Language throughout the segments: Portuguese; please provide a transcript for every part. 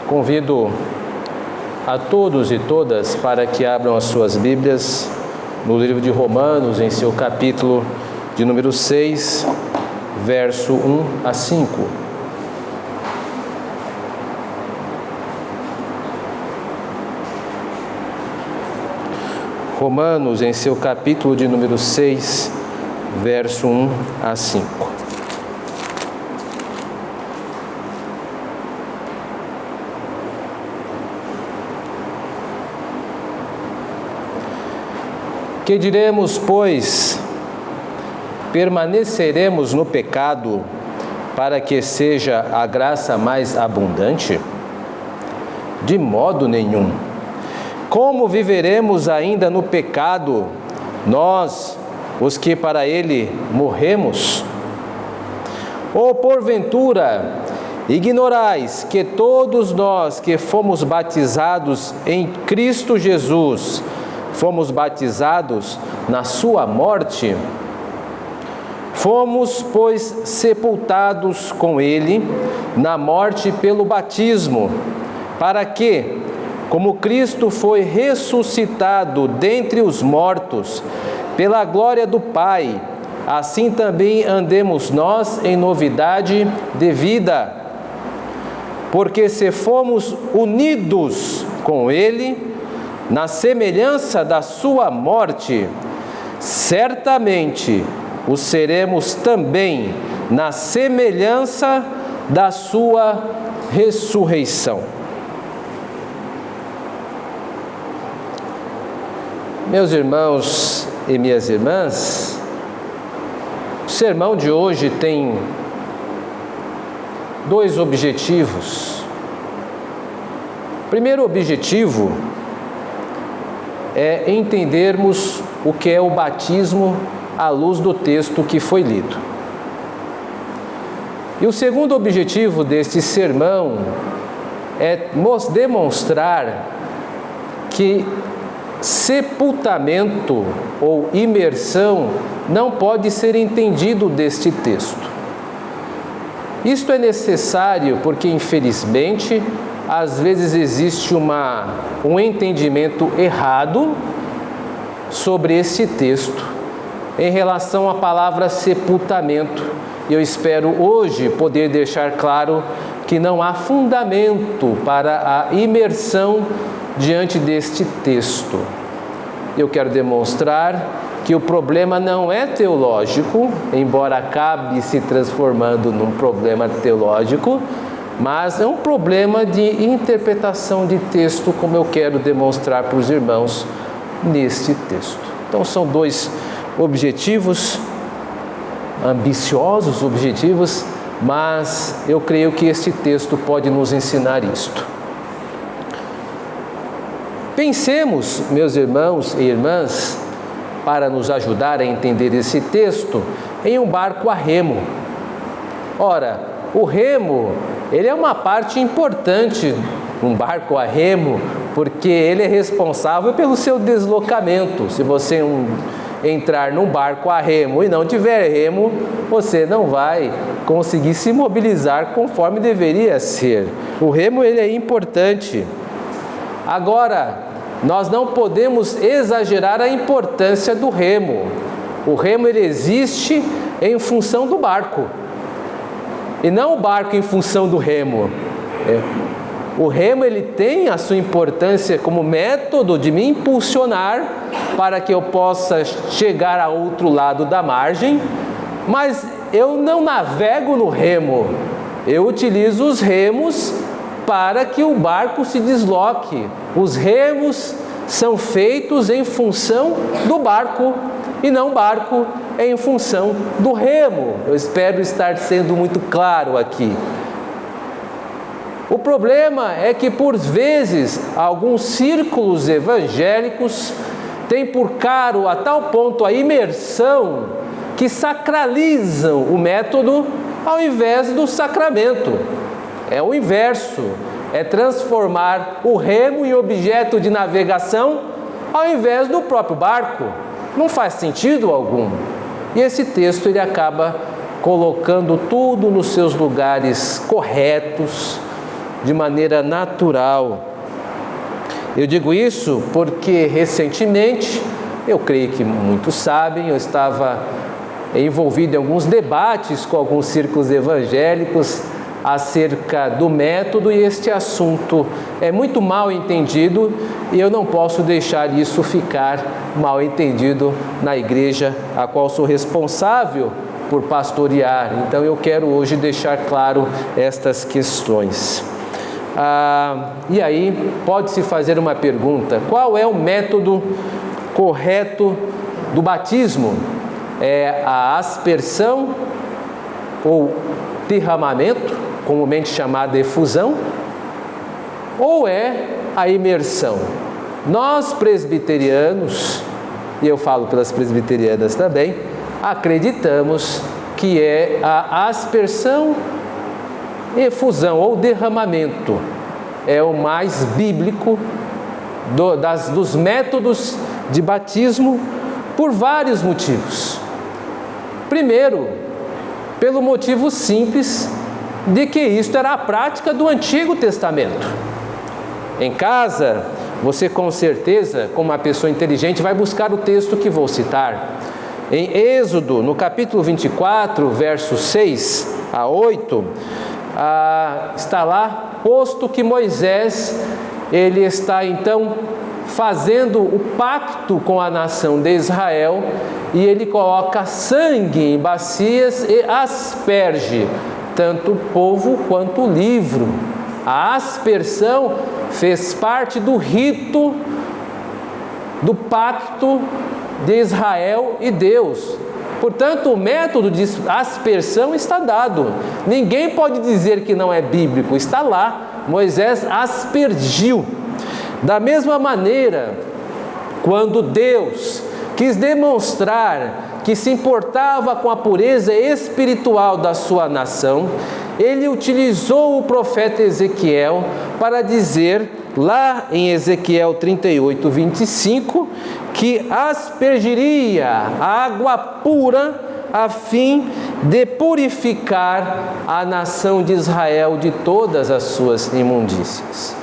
Convido a todos e todas para que abram as suas Bíblias no livro de Romanos, em seu capítulo de número 6, verso 1 a 5. Romanos, em seu capítulo de número 6, verso 1 a 5. Que diremos, pois? Permaneceremos no pecado para que seja a graça mais abundante? De modo nenhum. Como viveremos ainda no pecado, nós, os que para ele morremos? Ou porventura, ignorais que todos nós que fomos batizados em Cristo Jesus, fomos batizados na sua morte? Fomos, pois, sepultados com ele na morte pelo batismo, para que, como Cristo foi ressuscitado dentre os mortos, pela glória do Pai, assim também andemos nós em novidade de vida. Porque se fomos unidos com ele, na semelhança da sua morte, certamente o seremos também na semelhança da sua ressurreição. Meus irmãos e minhas irmãs, o sermão de hoje tem dois objetivos. O primeiro objetivo é entendermos o que é o batismo à luz do texto que foi lido. E o segundo objetivo deste sermão é demonstrar que sepultamento ou imersão não pode ser entendido deste texto. Isto é necessário porque, infelizmente, às vezes existe um entendimento errado sobre esse texto em relação à palavra sepultamento. E eu espero hoje poder deixar claro que não há fundamento para a imersão diante deste texto. Eu quero demonstrar que o problema não é teológico, embora acabe se transformando num problema teológico, mas é um problema de interpretação de texto, como eu quero demonstrar para os irmãos neste texto. Então são dois objetivos, ambiciosos objetivos, mas eu creio que este texto pode nos ensinar isto. Pensemos, meus irmãos e irmãs, para nos ajudar a entender esse texto, em um barco a remo. Ora, o remo, ele é uma parte importante, um barco a remo, porque ele é responsável pelo seu deslocamento. Se você entrar num barco a remo e não tiver remo, você não vai conseguir se mobilizar conforme deveria ser. O remo, ele é importante. Agora, nós não podemos exagerar a importância do remo. O remo, ele existe em função do barco. E não o barco em função do remo. O remo, ele tem a sua importância como método de me impulsionar para que eu possa chegar ao outro lado da margem, mas eu não navego no remo. Eu utilizo os remos para que o barco se desloque. Os remos são feitos em função do barco e não o barco em função do remo. Eu espero estar sendo muito claro aqui. O problema é que, por vezes, alguns círculos evangélicos têm por caro a tal ponto a imersão que sacralizam o método ao invés do sacramento. É o inverso, é transformar o remo em objeto de navegação ao invés do próprio barco. Não faz sentido algum. E esse texto ele acaba colocando tudo nos seus lugares corretos, de maneira natural. Eu digo isso porque recentemente, eu creio que muitos sabem, eu estava envolvido em alguns debates com alguns círculos evangélicos acerca do método, e este assunto é muito mal entendido e eu não posso deixar isso ficar mal entendido na igreja a qual sou responsável por pastorear. Então eu quero hoje deixar claro estas questões. E aí pode-se fazer uma pergunta: qual é o método correto do batismo? É a aspersão ou derramamento, comumente chamada efusão, ou é a imersão? Nós presbiterianos, e eu falo pelas presbiterianas também, acreditamos que é a aspersão, efusão ou derramamento. É o mais bíblico dos métodos de batismo, por vários motivos. Primeiro, pelo motivo simples de que isto era a prática do Antigo Testamento. Em casa, você com certeza, como uma pessoa inteligente, vai buscar o texto que vou citar. Em Êxodo, no capítulo 24, versos 6 a 8, está lá, posto que Moisés, ele está então fazendo o pacto com a nação de Israel, e ele coloca sangue em bacias e asperge tanto o povo quanto o livro. A aspersão fez parte do rito do pacto de Israel e Deus. Portanto, o método de aspersão está dado. Ninguém pode dizer que não é bíblico, está lá. Moisés aspergiu. Da mesma maneira, quando Deus quis demonstrar que se importava com a pureza espiritual da sua nação, ele utilizou o profeta Ezequiel para dizer, lá em Ezequiel 38, 25, que aspergiria água pura a fim de purificar a nação de Israel de todas as suas imundícias.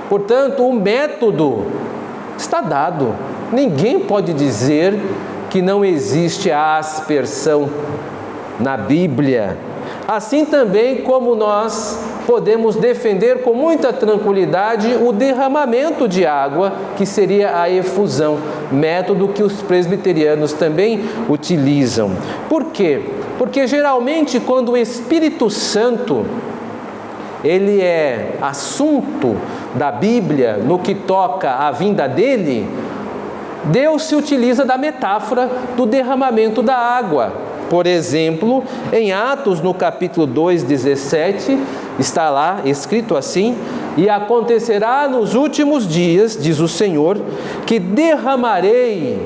Portanto, o método está dado. Ninguém pode dizer que não existe a aspersão na Bíblia. Assim também como nós podemos defender com muita tranquilidade o derramamento de água, que seria a efusão, método que os presbiterianos também utilizam. Por quê? Porque geralmente quando o Espírito Santo ele é assunto da Bíblia no que toca à vinda dele, Deus se utiliza da metáfora do derramamento da água. Por exemplo, em Atos, no capítulo 2, 17, está lá escrito assim: e acontecerá nos últimos dias, diz o Senhor, que derramarei,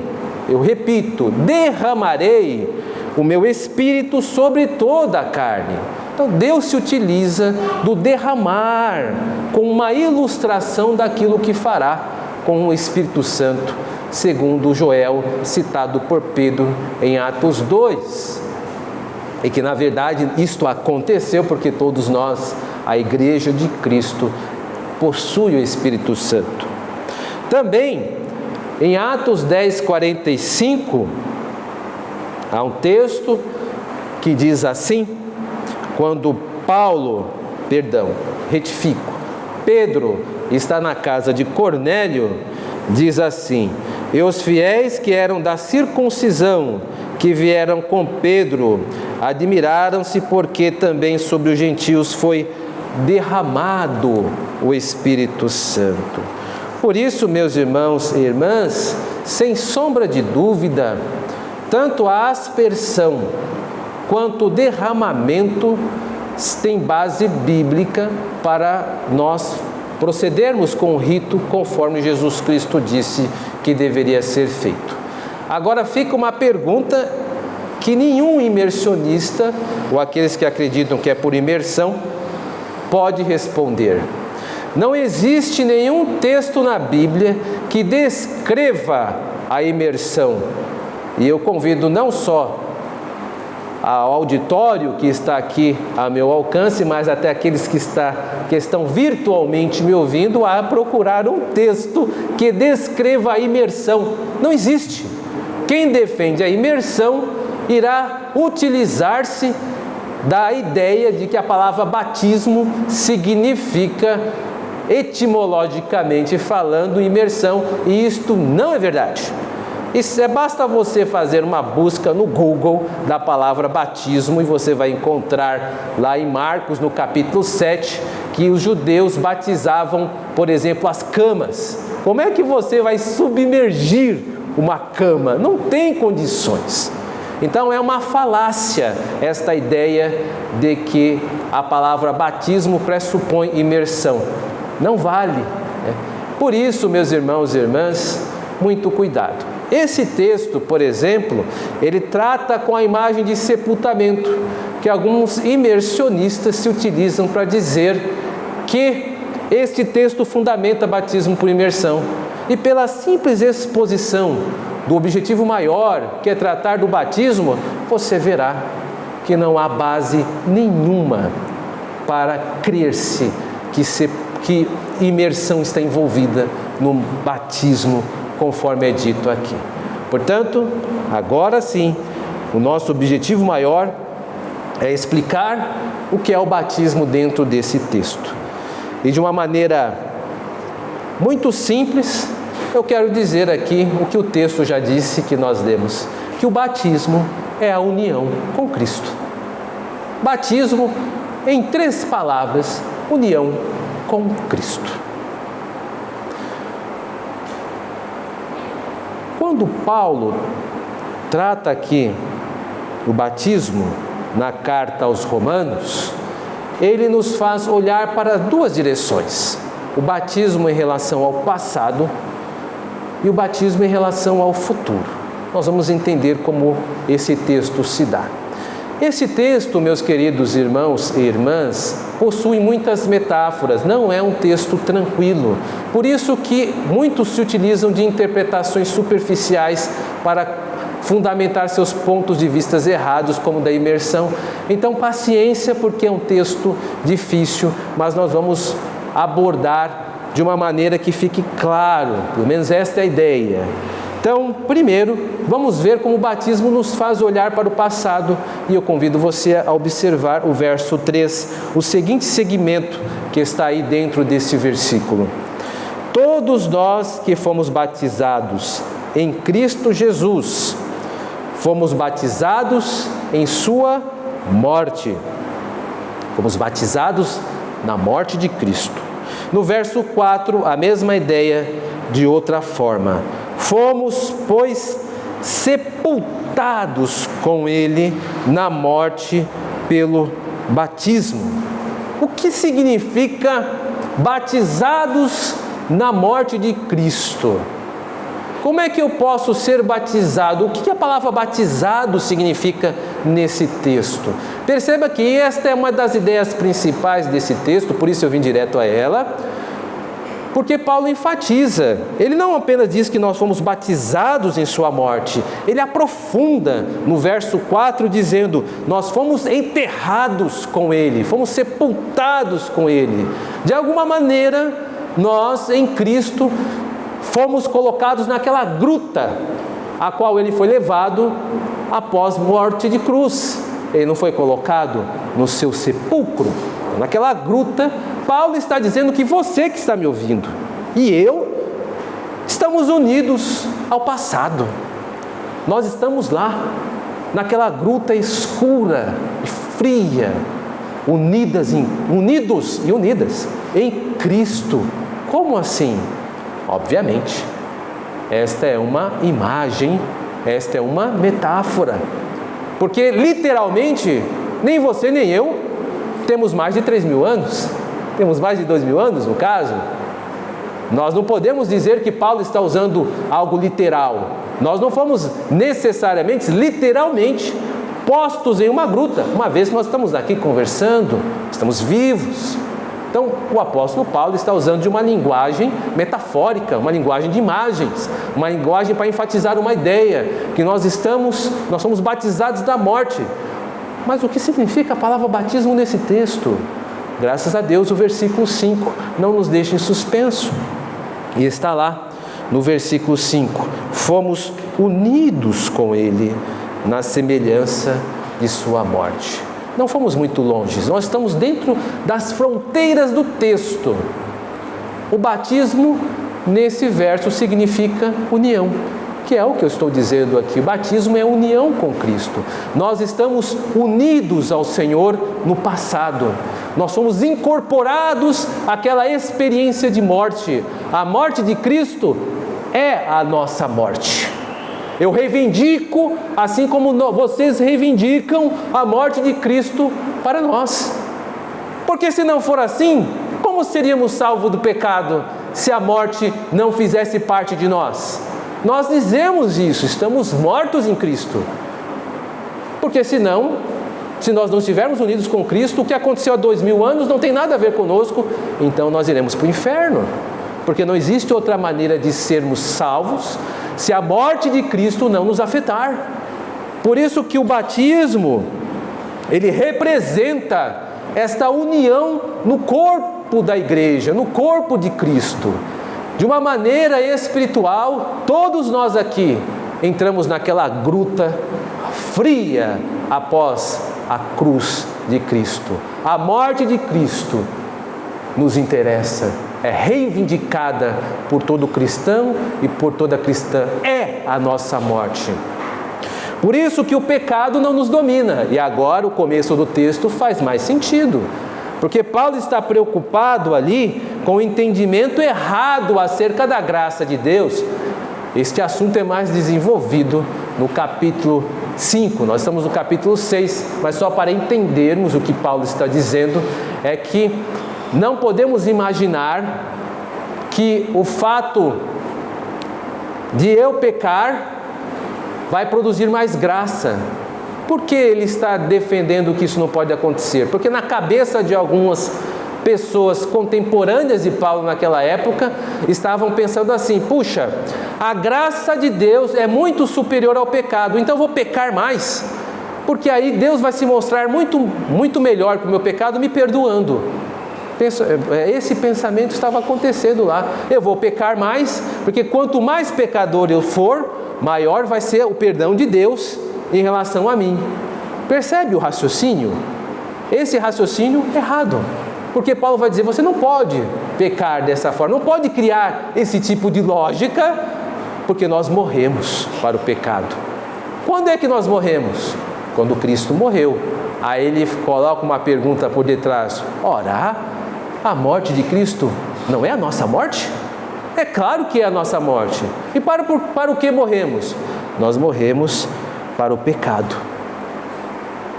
eu repito, derramarei o meu Espírito sobre toda a carne. Então Deus se utiliza do derramar como uma ilustração daquilo que fará com o Espírito Santo, segundo Joel, citado por Pedro em Atos 2. E que na verdade isto aconteceu porque todos nós, a Igreja de Cristo, possui o Espírito Santo. Também em Atos 10, 45, há um texto que diz assim: quando Pedro está na casa de Cornélio, diz assim: e os fiéis que eram da circuncisão, que vieram com Pedro, admiraram-se porque também sobre os gentios foi derramado o Espírito Santo. Por isso, meus irmãos e irmãs, sem sombra de dúvida, tanto a aspersão quanto o derramamento tem base bíblica para nós procedermos com o rito conforme Jesus Cristo disse que deveria ser feito. Agora fica uma pergunta que nenhum imersionista, ou aqueles que acreditam que é por imersão, pode responder. Não existe nenhum texto na Bíblia que descreva a imersão. E eu convido não só ao auditório que está aqui a meu alcance, mas até aqueles que estão virtualmente me ouvindo, a procurar um texto que descreva a imersão. Não existe. Quem defende a imersão irá utilizar-se da ideia de que a palavra batismo significa, etimologicamente falando, imersão, e isto não é verdade. Basta você fazer uma busca no Google da palavra batismo e você vai encontrar lá em Marcos, no capítulo 7, que os judeus batizavam, por exemplo, as camas. Como é que você vai submergir uma cama? Não tem condições. Então é uma falácia esta ideia de que a palavra batismo pressupõe imersão. Não vale. Por isso, meus irmãos e irmãs, muito cuidado. Esse texto, por exemplo, ele trata com a imagem de sepultamento, que alguns imersionistas se utilizam para dizer que este texto fundamenta batismo por imersão. E pela simples exposição do objetivo maior, que é tratar do batismo, você verá que não há base nenhuma para crer-se que imersão está envolvida no batismo, conforme é dito aqui. Portanto, agora sim, o nosso objetivo maior é explicar o que é o batismo dentro desse texto. E de uma maneira muito simples, eu quero dizer aqui o que o texto já disse que nós lemos, que o batismo é a união com Cristo. Batismo, em 3 palavras, união com Cristo. Quando Paulo trata aqui o batismo na carta aos Romanos, ele nos faz olhar para 2 direções: o batismo em relação ao passado e o batismo em relação ao futuro. Nós vamos entender como esse texto se dá. Esse texto, meus queridos irmãos e irmãs, possui muitas metáforas, não é um texto tranquilo. Por isso que muitos se utilizam de interpretações superficiais para fundamentar seus pontos de vista errados, como da imersão. Então, paciência, porque é um texto difícil, mas nós vamos abordar de uma maneira que fique claro, pelo menos esta é a ideia. Então, primeiro, vamos ver como o batismo nos faz olhar para o passado, e eu convido você a observar o verso 3, o seguinte segmento que está aí dentro desse versículo. Todos nós que fomos batizados em Cristo Jesus, fomos batizados em sua morte. Fomos batizados na morte de Cristo. No verso 4, a mesma ideia de outra forma. Fomos, pois, sepultados com Ele na morte pelo batismo. O que significa batizados na morte de Cristo? Como é que eu posso ser batizado? O que a palavra batizado significa nesse texto? Perceba que esta é uma das ideias principais desse texto, por isso eu vim direto a ela. Porque Paulo enfatiza, ele não apenas diz que nós fomos batizados em sua morte, ele aprofunda no verso 4 dizendo, nós fomos enterrados com ele, fomos sepultados com ele. De alguma maneira, nós em Cristo fomos colocados naquela gruta a qual ele foi levado após morte de cruz. Ele não foi colocado no seu sepulcro, naquela gruta. Paulo está dizendo que você que está me ouvindo e eu estamos unidos ao passado. Nós estamos lá, naquela gruta escura e fria, unidos e unidas em Cristo. Como assim? Obviamente, esta é uma imagem, esta é uma metáfora. Porque literalmente, nem você nem eu temos mais de 3.000 anos. Temos mais de 2.000 anos, no caso. Nós não podemos dizer que Paulo está usando algo literal. Nós não fomos necessariamente, literalmente, postos em uma gruta, uma vez que nós estamos aqui conversando, estamos vivos. Então, o apóstolo Paulo está usando de uma linguagem metafórica, uma linguagem de imagens, uma linguagem para enfatizar uma ideia, que nós somos batizados da morte. Mas o que significa a palavra batismo nesse texto? Graças a Deus o versículo 5 não nos deixa em suspenso. E está lá no versículo 5: fomos unidos com Ele na semelhança de sua morte. Não fomos muito longe, nós estamos dentro das fronteiras do texto. O batismo nesse verso significa união, que é o que eu estou dizendo aqui. O batismo é união com Cristo. Nós estamos unidos ao Senhor no passado. Nós somos incorporados àquela experiência de morte. A morte de Cristo é a nossa morte. Eu reivindico, assim como vocês reivindicam a morte de Cristo para nós. Porque se não for assim, como seríamos salvos do pecado se a morte não fizesse parte de nós? Nós dizemos isso, estamos mortos em Cristo. Porque senão, se nós não estivermos unidos com Cristo, o que aconteceu há 2000 anos não tem nada a ver conosco, então nós iremos para o inferno. Porque não existe outra maneira de sermos salvos se a morte de Cristo não nos afetar. Por isso que o batismo, ele representa esta união no corpo da igreja, no corpo de Cristo. De uma maneira espiritual, todos nós aqui entramos naquela gruta fria após a cruz de Cristo. A morte de Cristo nos interessa, é reivindicada por todo cristão e por toda cristã, é a nossa morte. Por isso que o pecado não nos domina. E agora o começo do texto faz mais sentido, porque Paulo está preocupado ali com o entendimento errado acerca da graça de Deus. Este assunto é mais desenvolvido no capítulo 5, nós estamos no capítulo 6, mas só para entendermos o que Paulo está dizendo, é que não podemos imaginar que o fato de eu pecar vai produzir mais graça. Por que ele está defendendo que isso não pode acontecer? Porque na cabeça de algumas pessoas contemporâneas de Paulo naquela época estavam pensando assim: puxa, a graça de Deus é muito superior ao pecado, então eu vou pecar mais, porque aí Deus vai se mostrar muito melhor com o meu pecado, me perdoando. Esse pensamento estava acontecendo lá. Eu vou pecar mais, porque quanto mais pecador eu for, maior vai ser o perdão de Deus em relação a mim. Percebe o raciocínio? Esse raciocínio errado. Porque Paulo vai dizer, você não pode pecar dessa forma, não pode criar esse tipo de lógica, porque nós morremos para o pecado. Quando é que nós morremos? Quando Cristo morreu. Aí ele coloca uma pergunta por detrás: ora, a morte de Cristo não é a nossa morte? É claro que é a nossa morte. E para o que morremos? Nós morremos para o pecado.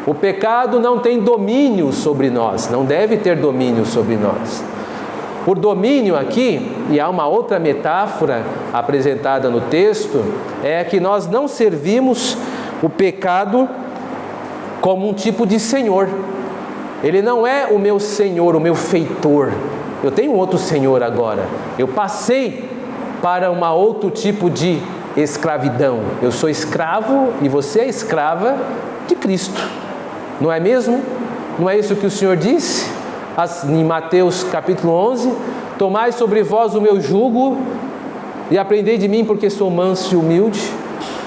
O pecado não tem domínio sobre nós, não deve ter domínio sobre nós. O domínio aqui, e há uma outra metáfora apresentada no texto, é que nós não servimos o pecado como um tipo de senhor. Ele não é o meu senhor, o meu feitor. Eu tenho outro senhor agora. Eu passei para um outro tipo de escravidão. Eu sou escravo e você é escrava de Cristo. Não é mesmo? Não é isso que o Senhor disse em Mateus capítulo 11? Tomai sobre vós o meu jugo e aprendei de mim, porque sou manso e humilde.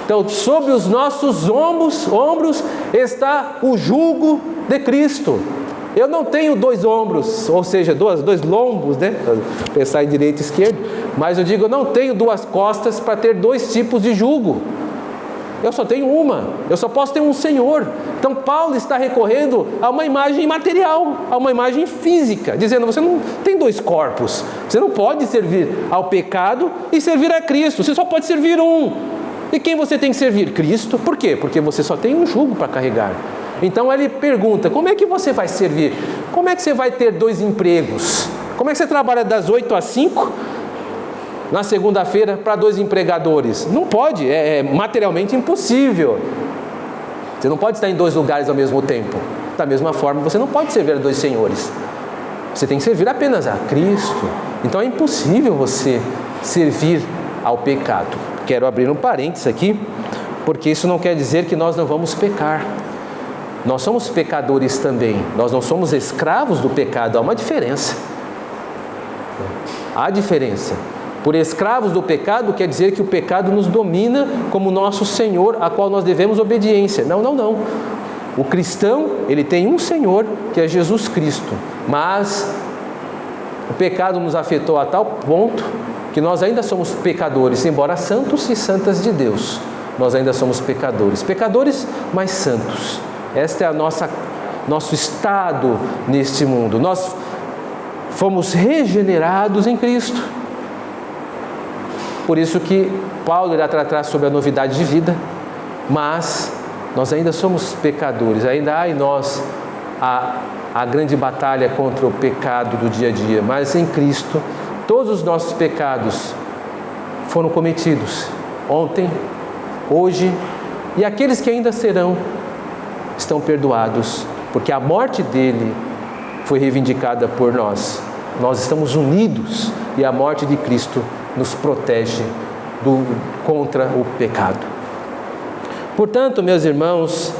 Então, sobre os nossos ombros está o jugo de Cristo. Eu não tenho dois ombros, ou seja, dois lombos, né? Pensar em direita e esquerda. Mas eu digo, eu não tenho duas costas para ter dois tipos de jugo. Eu só tenho uma. Eu só posso ter um Senhor. Então, Paulo está recorrendo a uma imagem material, a uma imagem física, dizendo, você não tem dois corpos. Você não pode servir ao pecado e servir a Cristo. Você só pode servir um. E quem você tem que servir? Cristo. Por quê? Porque você só tem um jugo para carregar. Então ele pergunta, como é que você vai servir? Como é que você vai ter dois empregos? Como é que você trabalha das 8 às 5 na segunda-feira para dois empregadores? Não pode, é materialmente impossível. Você não pode estar em dois lugares ao mesmo tempo. Da mesma forma, você não pode servir a dois senhores. Você tem que servir apenas a Cristo. Então é impossível você servir ao pecado. Quero abrir um parênteses aqui, porque isso não quer dizer que nós não vamos pecar. nós somos pecadores também. Nós não somos escravos do pecado, há uma diferença. Há diferença. Por escravos do pecado quer dizer que o pecado nos domina como nosso Senhor, a qual nós devemos obediência. Não, não, não. O cristão, ele tem um Senhor, que é Jesus Cristo. Mas o pecado nos afetou a tal ponto que nós ainda somos pecadores, embora santos e santas de Deus. Nós ainda somos pecadores. Pecadores, mas santos. Este é nosso estado neste mundo. Nós fomos regenerados em Cristo. Por isso que Paulo irá tratar sobre a novidade de vida, mas nós ainda somos pecadores, ainda há em nós a grande batalha contra o pecado do dia a dia, mas em Cristo todos os nossos pecados foram cometidos ontem, hoje, e aqueles que ainda serão estão perdoados, porque a morte dele foi reivindicada por nós. Nós estamos unidos e a morte de Cristo nos protege contra o pecado. Portanto, meus irmãos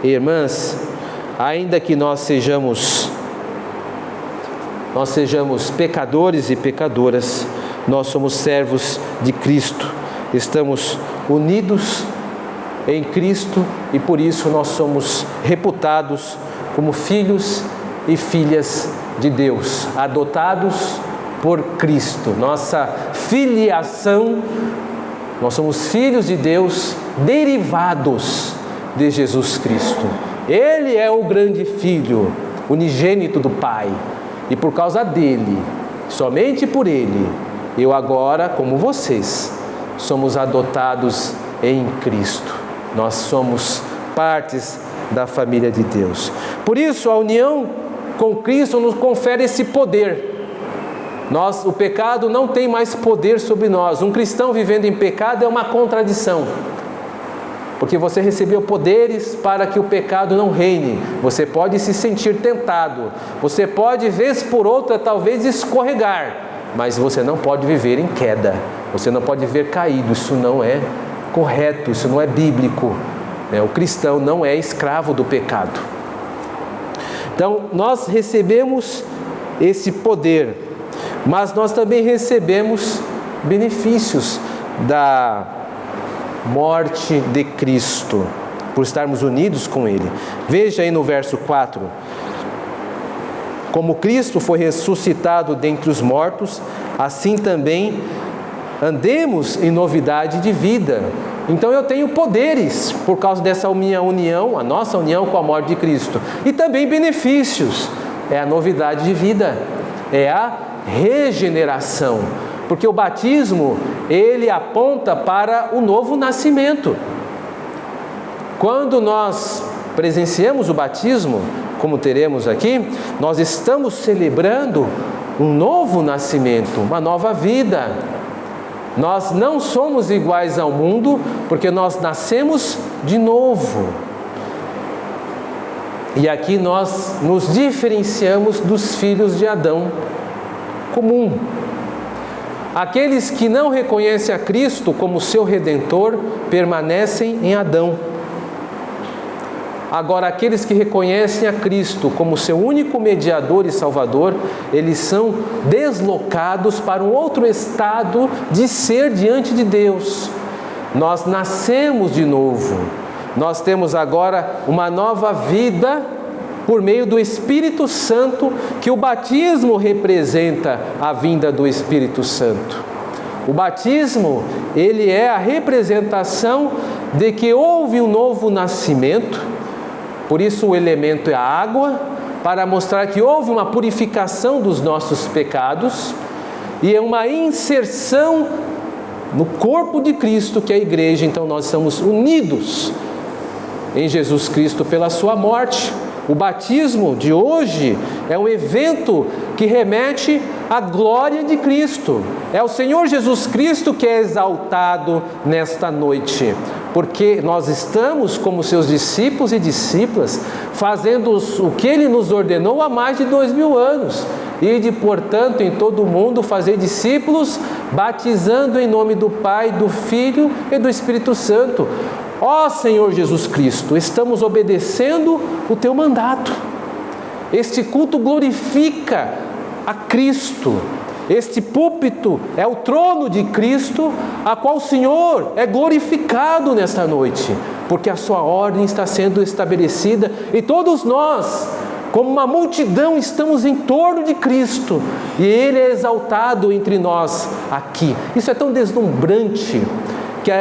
e irmãs, ainda que nós sejamos pecadores e pecadoras, nós somos servos de Cristo, estamos unidos em Cristo e por isso nós somos reputados como filhos e filhas de Deus, adotados por Cristo. Nossa filiação, nós somos filhos de Deus derivados de Jesus Cristo. Ele é o grande Filho, unigênito do Pai. E por causa dele, somente por ele, eu agora, como vocês, somos adotados em Cristo. Nós somos partes da família de Deus. Por isso, a união com Cristo nos confere esse poder. O pecado não tem mais poder sobre nós. Um cristão vivendo em pecado é uma contradição. Porque você recebeu poderes para que o pecado não reine. Você pode se sentir tentado. Você pode, vez por outra, talvez escorregar. Mas você não pode viver em queda. Você não pode viver caído. Isso não é correto, isso não é bíblico. O cristão não é escravo do pecado. Então, nós recebemos esse poder, mas nós também recebemos benefícios da morte de Cristo, por estarmos unidos com Ele. Veja aí no verso 4. Como Cristo foi ressuscitado dentre os mortos, assim também andemos em novidade de vida. Então eu tenho poderes por causa dessa minha união, a nossa união com a morte de Cristo. E também benefícios. É a novidade de vida. É a regeneração. Porque o batismo, ele aponta para o novo nascimento. Quando nós presenciamos o batismo, como teremos aqui, nós estamos celebrando um novo nascimento, uma nova vida. Nós não somos iguais ao mundo, porque nós nascemos de novo. E aqui nós nos diferenciamos dos filhos de Adão comum. Aqueles que não reconhecem a Cristo como seu Redentor permanecem em Adão. Agora, aqueles que reconhecem a Cristo como seu único mediador e salvador, eles são deslocados para um outro estado de ser diante de Deus. Nós nascemos de novo. Nós temos agora uma nova vida por meio do Espírito Santo, que o batismo representa a vinda do Espírito Santo. O batismo, ele é a representação de que houve um novo nascimento, por isso o elemento é a água, para mostrar que houve uma purificação dos nossos pecados e é uma inserção no corpo de Cristo, que é a igreja. Então nós estamos unidos em Jesus Cristo pela sua morte. O batismo de hoje é um evento que remete à glória de Cristo. É o Senhor Jesus Cristo que é exaltado nesta noite, porque nós estamos como seus discípulos e discípulas, fazendo o que Ele nos ordenou há mais de 2000 anos. Ide, portanto, em todo o mundo, fazer discípulos, batizando em nome do Pai, do Filho e do Espírito Santo. Ó Senhor Jesus Cristo, estamos obedecendo o teu mandato. Este culto glorifica a Cristo. Este púlpito é o trono de Cristo, a qual o Senhor é glorificado nesta noite, porque a sua ordem está sendo estabelecida e todos nós, como uma multidão, estamos em torno de Cristo e Ele é exaltado entre nós aqui. Isso é tão deslumbrante que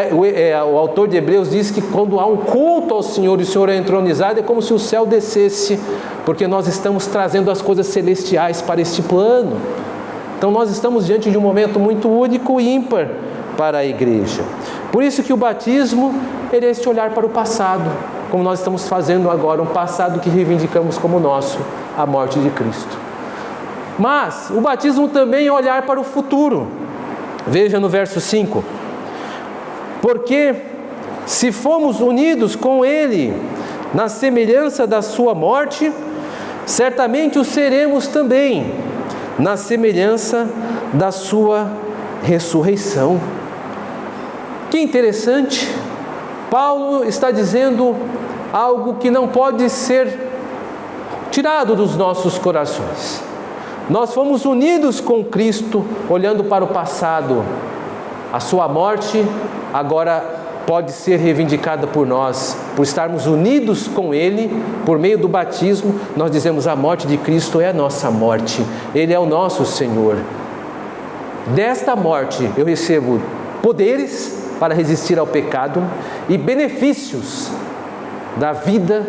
o autor de Hebreus diz que quando há um culto ao Senhor e o Senhor é entronizado, é como se o céu descesse, porque nós estamos trazendo as coisas celestiais para este plano. Então nós estamos diante de um momento muito único e ímpar para a igreja. Por isso que o batismo é este olhar para o passado, como nós estamos fazendo agora, um passado que reivindicamos como nosso, a morte de Cristo. Mas o batismo também é olhar para o futuro. Veja no verso 5. Porque se fomos unidos com Ele na semelhança da sua morte, certamente o seremos também na semelhança da sua ressurreição. Que interessante! Paulo está dizendo algo que não pode ser tirado dos nossos corações. Nós fomos unidos com Cristo, olhando para o passado. A sua morte agora pode ser reivindicada por nós, por estarmos unidos com Ele, por meio do batismo. Nós dizemos: a morte de Cristo é a nossa morte, Ele é o nosso Senhor. Desta morte eu recebo poderes para resistir ao pecado e benefícios da vida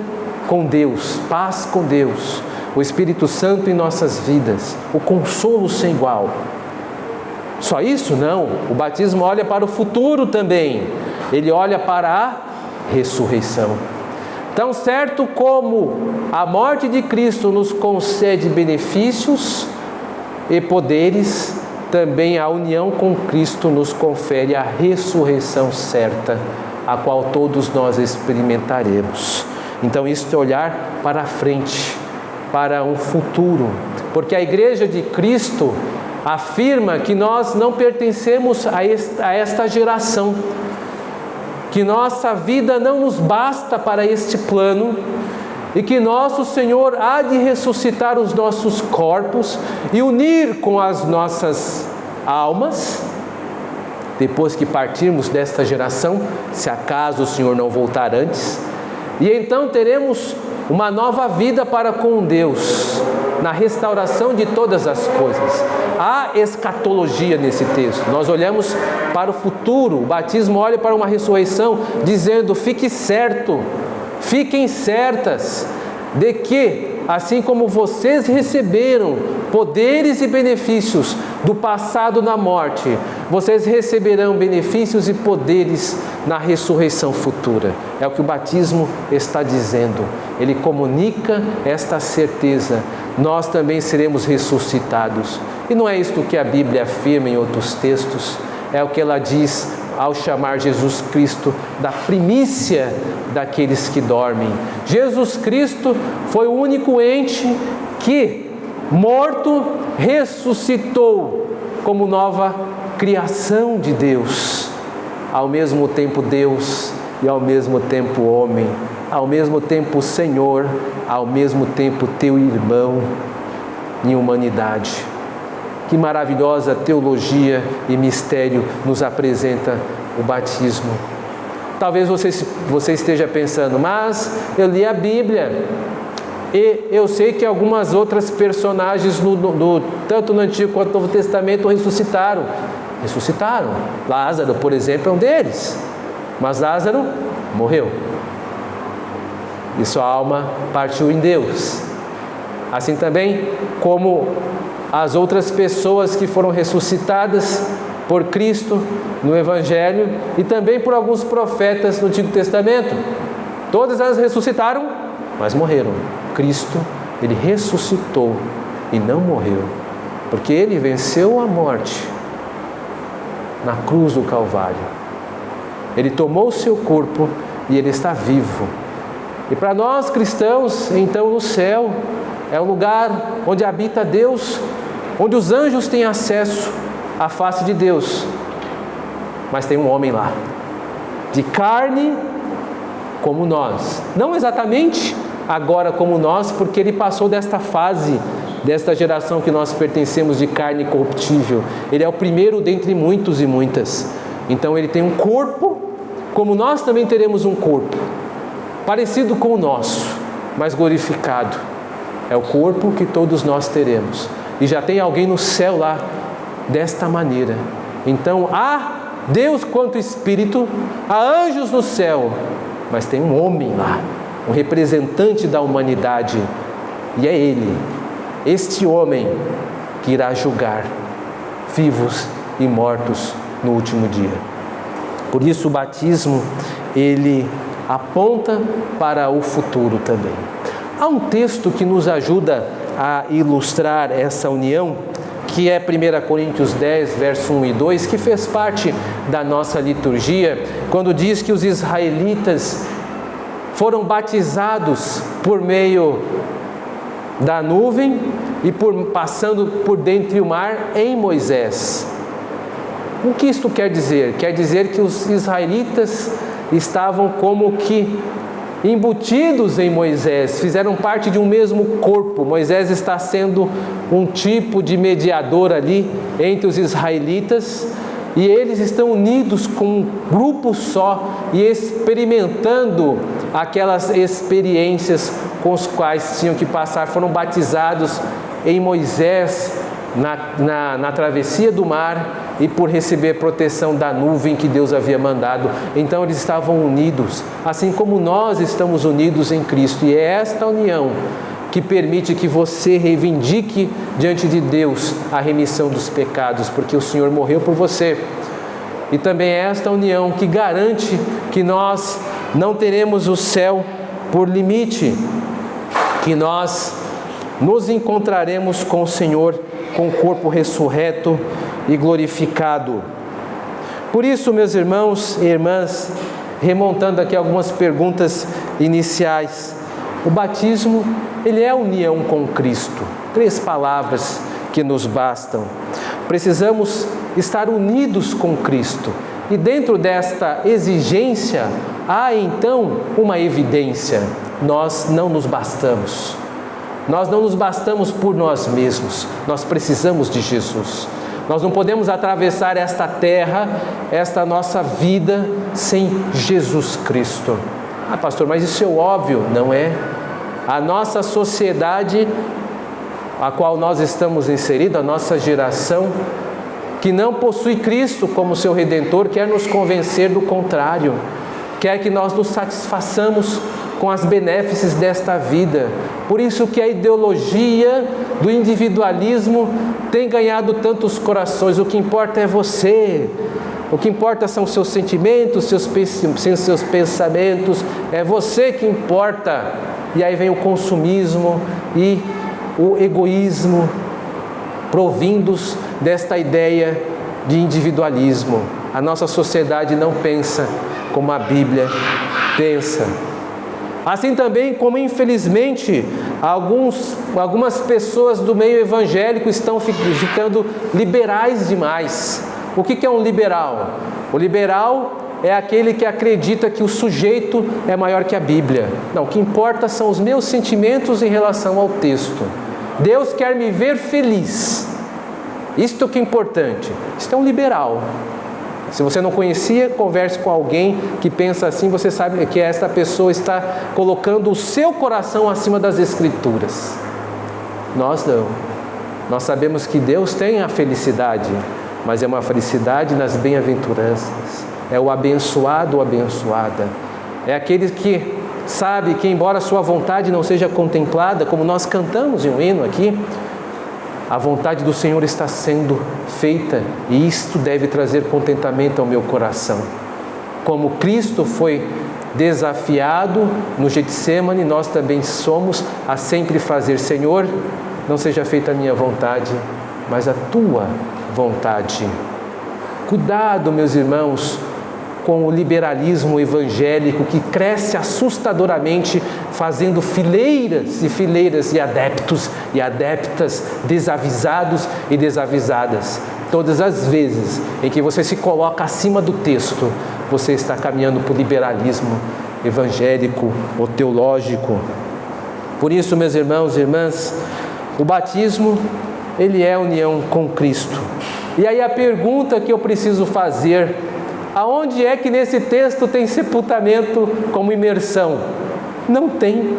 com Deus, paz com Deus, o Espírito Santo em nossas vidas, o consolo sem igual. Só isso? Não. O batismo olha para o futuro também. Ele olha para a ressurreição. Tão certo como a morte de Cristo nos concede benefícios e poderes, também a união com Cristo nos confere a ressurreição certa, a qual todos nós experimentaremos. Então isso é olhar para a frente, para um futuro, porque a Igreja de Cristo afirma que nós não pertencemos a esta geração, que nossa vida não nos basta para este plano e que nosso Senhor há de ressuscitar os nossos corpos e unir com as nossas almas, depois que partirmos desta geração, se acaso o Senhor não voltar antes, e então teremos uma nova vida para com Deus, na restauração de todas as coisas. Há escatologia nesse texto. Nós olhamos para o futuro. O batismo olha para uma ressurreição, dizendo: fique certo, fiquem certas de que, assim como vocês receberam poderes e benefícios do passado na morte, vocês receberão benefícios e poderes na ressurreição futura. É o que o batismo está dizendo. Ele comunica esta certeza. Nós também seremos ressuscitados. E não é isto que a Bíblia afirma em outros textos. É o que ela diz ao chamar Jesus Cristo da primícia daqueles que dormem. Jesus Cristo foi o único ente que, morto, ressuscitou como nova criação de Deus. Ao mesmo tempo Deus e ao mesmo tempo homem, ao mesmo tempo Senhor, ao mesmo tempo teu irmão em humanidade. Que maravilhosa teologia e mistério nos apresenta o batismo. Talvez você esteja pensando: mas eu li a Bíblia e eu sei que algumas outras personagens, tanto no Antigo quanto no Novo Testamento, ressuscitaram. Ressuscitaram. Lázaro, por exemplo, é um deles. Mas Lázaro morreu. E sua alma partiu em Deus. Assim também como as outras pessoas que foram ressuscitadas por Cristo no Evangelho e também por alguns profetas no Antigo Testamento. Todas elas ressuscitaram, mas morreram. Cristo, Ele ressuscitou e não morreu, porque Ele venceu a morte na cruz do Calvário. Ele tomou o seu corpo e Ele está vivo. E para nós cristãos, então, no céu é um lugar onde habita Deus, onde os anjos têm acesso à face de Deus. Mas tem um homem lá, de carne como nós. Não exatamente agora como nós, porque ele passou desta fase, desta geração que nós pertencemos de carne corruptível. Ele é o primeiro dentre muitos e muitas. Então ele tem um corpo, como nós também teremos um corpo, parecido com o nosso, mas glorificado. É o corpo que todos nós teremos. E já tem alguém no céu lá, desta maneira. Então há Deus quanto Espírito, há anjos no céu, mas tem um homem lá, um representante da humanidade, e é Ele, este homem, que irá julgar vivos e mortos no último dia. Por isso o batismo, ele aponta para o futuro também. Há um texto que nos ajuda a ilustrar essa união, que é 1 Coríntios 10, verso 1 e 2, que fez parte da nossa liturgia, quando diz que os israelitas foram batizados por meio da nuvem e passando por dentro do mar em Moisés. O que isto quer dizer? Quer dizer que os israelitas estavam como que embutidos em Moisés, fizeram parte de um mesmo corpo. Moisés está sendo um tipo de mediador ali entre os israelitas, e eles estão unidos com um grupo só e experimentando aquelas experiências com os quais tinham que passar. Foram batizados em Moisés na travessia do mar e por receber proteção da nuvem que Deus havia mandado. Então eles estavam unidos, assim como nós estamos unidos em Cristo. E é esta união que permite que você reivindique diante de Deus a remissão dos pecados, porque o Senhor morreu por você. E também é esta união que garante que nós não teremos o céu por limite, que nós nos encontraremos com o Senhor com o corpo ressurreto e glorificado. Por isso, meus irmãos e irmãs, remontando aqui algumas perguntas iniciais, o batismo, ele é a união com Cristo. 3 palavras que nos bastam. Precisamos estar unidos com Cristo. E dentro desta exigência, há então uma evidência: nós não nos bastamos. Nós não nos bastamos por nós mesmos, nós precisamos de Jesus. Nós não podemos atravessar esta terra, esta nossa vida, sem Jesus Cristo. Ah, pastor, mas isso é óbvio. Não é? A nossa sociedade, a qual nós estamos inseridos, a nossa geração, que não possui Cristo como seu Redentor, quer nos convencer do contrário, quer que nós nos satisfaçamos com as benéfices desta vida. Por isso que a ideologia do individualismo tem ganhado tantos corações. O que importa é você. O que importa são seus sentimentos, seus pensamentos. É você que importa. E aí vem o consumismo e o egoísmo, provindos desta ideia de individualismo. A nossa sociedade não pensa como a Bíblia pensa. Assim também como, infelizmente, algumas pessoas do meio evangélico estão ficando liberais demais. O que é um liberal? O liberal é aquele que acredita que o sujeito é maior que a Bíblia. Não, o que importa são os meus sentimentos em relação ao texto. Deus quer me ver feliz. Isto que é importante. Isto é um liberal. Se você não conhecia, converse com alguém que pensa assim, você sabe que esta pessoa está colocando o seu coração acima das Escrituras. Nós não. Nós sabemos que Deus tem a felicidade, mas é uma felicidade nas bem-aventuranças. É o abençoado ou abençoada. É aquele que sabe que, embora a sua vontade não seja contemplada, como nós cantamos em um hino aqui, a vontade do Senhor está sendo feita, e isto deve trazer contentamento ao meu coração. Como Cristo foi desafiado no Getsemane, nós também somos a sempre fazer: Senhor, não seja feita a minha vontade, mas a tua vontade. Cuidado, meus irmãos, com o liberalismo evangélico que cresce assustadoramente, fazendo fileiras e fileiras de adeptos e adeptas desavisados e desavisadas. Todas as vezes em que você se coloca acima do texto, você está caminhando para o liberalismo evangélico ou teológico. Por isso, meus irmãos e irmãs, o batismo, ele é a união com Cristo. E aí a pergunta que eu preciso fazer: aonde é que nesse texto tem sepultamento como imersão? Não tem.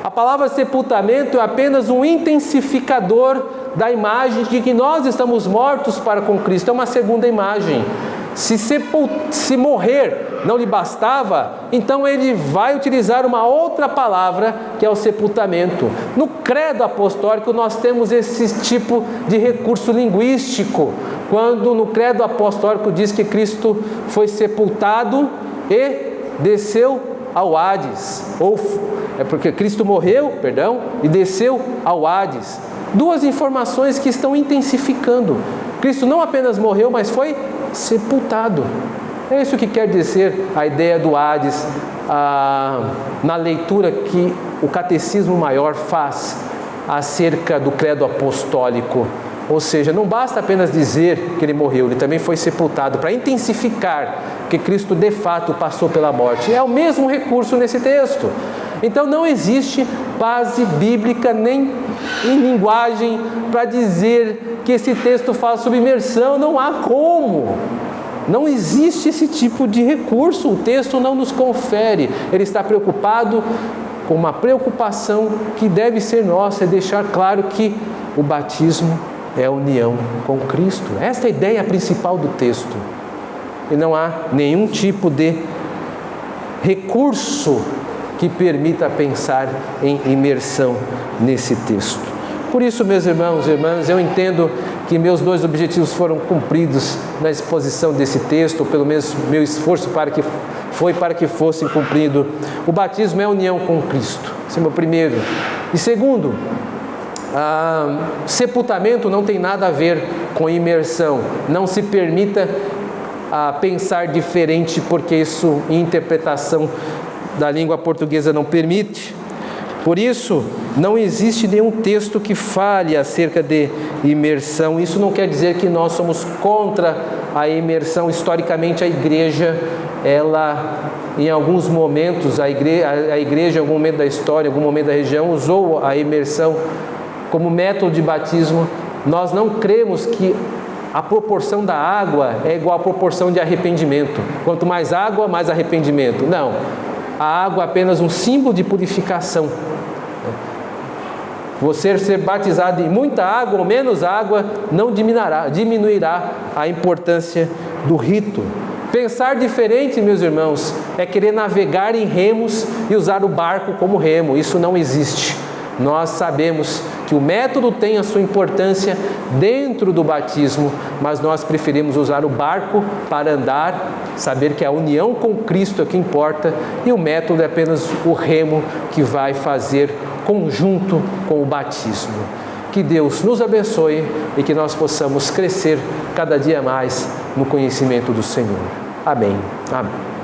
A palavra sepultamento é apenas um intensificador da imagem de que nós estamos mortos para com Cristo. É uma segunda imagem. Se morrer não lhe bastava, então ele vai utilizar uma outra palavra, que é o sepultamento. No credo apostólico nós temos esse tipo de recurso linguístico, quando no credo apostólico diz que Cristo foi sepultado e desceu ao Hades, é porque Cristo morreu, e desceu ao Hades. Duas informações que estão intensificando. Cristo não apenas morreu, mas foi sepultado. É isso que quer dizer a ideia do Hades, na leitura que o Catecismo Maior faz acerca do credo apostólico. Ou seja, não basta apenas dizer que ele morreu, ele também foi sepultado, para intensificar que Cristo de fato passou pela morte. É o mesmo recurso nesse texto. Então não existe base bíblica nem em linguagem para dizer que esse texto fala sobre imersão. Não há como. Não existe esse tipo de recurso. O texto não nos confere. Ele está preocupado com uma preocupação que deve ser nossa, é deixar claro que o batismo é a união com Cristo. Esta é a ideia principal do texto. E não há nenhum tipo de recurso que permita pensar em imersão nesse texto. Por isso, meus irmãos e irmãs, eu entendo que meus dois objetivos foram cumpridos na exposição desse texto, ou pelo menos meu esforço para que fosse cumprido. O batismo é a união com Cristo. Esse é o meu primeiro. E segundo, sepultamento não tem nada a ver com imersão. Não se permita pensar diferente, porque isso, em interpretação da língua portuguesa, não permite. Por isso, não existe nenhum texto que fale acerca de imersão. Isso não quer dizer que nós somos contra a imersão. Historicamente, a igreja, ela, em alguns momentos, a igreja, em algum momento da história, em algum momento da região, usou a imersão como método de batismo. Nós não cremos que a proporção da água é igual à proporção de arrependimento. Quanto mais água, mais arrependimento. Não. A água é apenas um símbolo de purificação. Você ser batizado em muita água ou menos água não diminuirá a importância do rito. Pensar diferente, meus irmãos, é querer navegar em remos e usar o barco como remo. Isso não existe. Nós sabemos que o método tem a sua importância dentro do batismo, mas nós preferimos usar o barco para andar, saber que a união com Cristo é o que importa, e o método é apenas o remo que vai fazer conjunto com o batismo. Que Deus nos abençoe e que nós possamos crescer cada dia mais no conhecimento do Senhor. Amém. Amém.